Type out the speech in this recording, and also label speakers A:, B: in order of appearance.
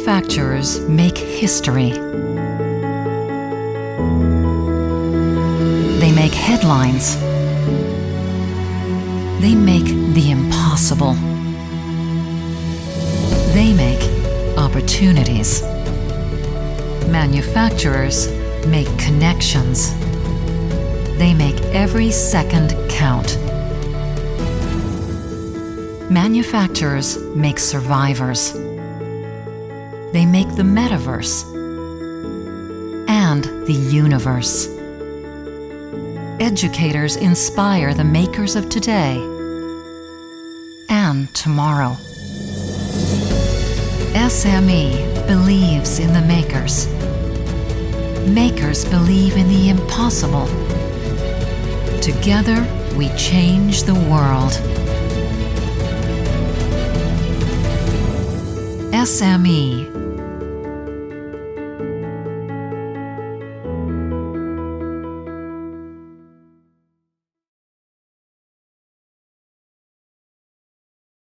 A: Manufacturers make history. They make headlines. They make the impossible. They make opportunities. Manufacturers make connections. They make every second count. Manufacturers make survivors. They make the metaverse and the universe. Educators inspire the makers of today and tomorrow. SME believes in the makers. Makers believe in the impossible. Together, we change the world. SME